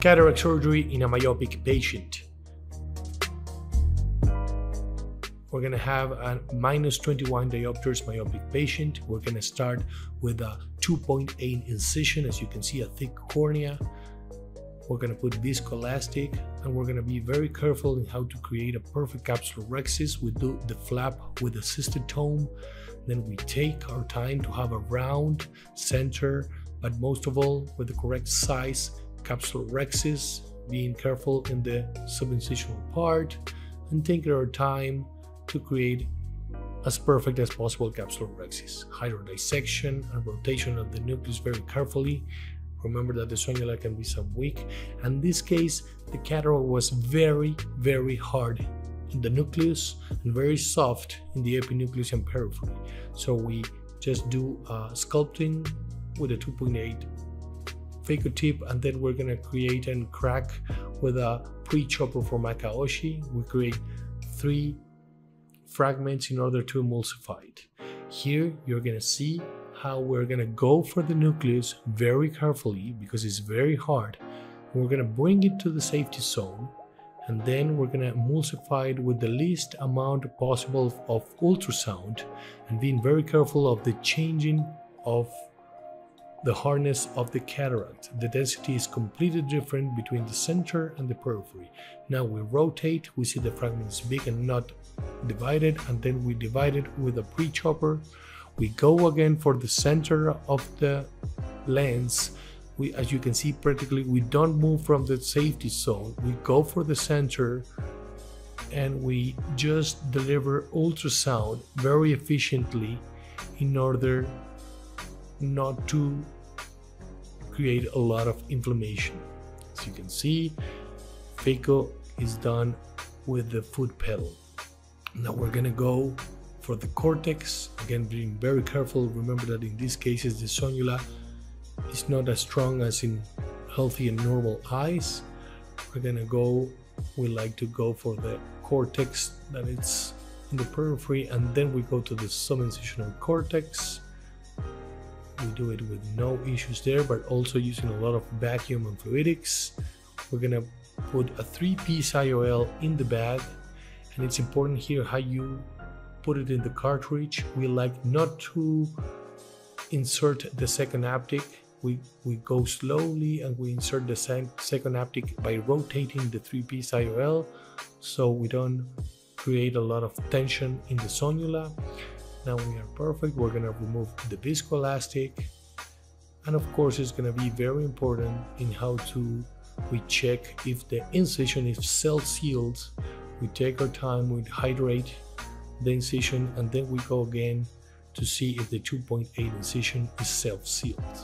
Cataract surgery in a myopic patient. We're going to have a -21 diopters myopic patient. We're going to start with a 2.8 incision, as you can see, a thick cornea. We're going to put viscoelastic, and we're going to be very careful in how to create a perfect capsular rhexis. We do the flap with assisted tome. Then we take our time to have a round center, but most of all with the correct size capsular rhexis, being careful in the subincisional part and taking our time to create as perfect as possible capsular rhexis. Hydrodissection and rotation of the nucleus very carefully. Remember that the sonula can be some weak. And in this case, the cataract was very, very hard in the nucleus and very soft in the epinucleus and periphery. So we just do sculpting with a 2.8 Phaco tip, and then we're going to create and crack with a pre-chopper for Makaoshi. We create 3 fragments in order to emulsify it. Here you're going to see how we're going to go for the nucleus very carefully because it's very hard. We're going to bring it to the safety zone, and then we're going to emulsify it with the least amount possible of ultrasound, and being very careful of the changing of the hardness of the cataract. The density is completely different between the center and the periphery. Now we rotate, we see the fragment is big and not divided, and then we divide it with a pre-chopper. We go again for the center of the lens. As you can see, practically we don't move from the safety zone. We go for the center and we just deliver ultrasound very efficiently in order not to create a lot of inflammation. As you can see, Phaco is done with the foot pedal. Now we're gonna go for the cortex. Again, being very careful. Remember that in these cases the sonula is not as strong as in healthy and normal eyes. We're gonna go, we like to go for the cortex that it's in the periphery, and then we go to the subincisional cortex. We do it with no issues there, but also using a lot of vacuum and fluidics. We're gonna put a 3-piece IOL in the bag, and it's important here how you put it in the cartridge. We like not to insert the second aptic. We go slowly and we insert the second aptic by rotating the 3-piece IOL so we don't create a lot of tension in the sonula. Now we are perfect. We're gonna remove the viscoelastic, and of course it's gonna be very important in how we check if the incision is self-sealed. We take our time, we hydrate the incision, and then we go again to see if the 2.8 incision is self-sealed.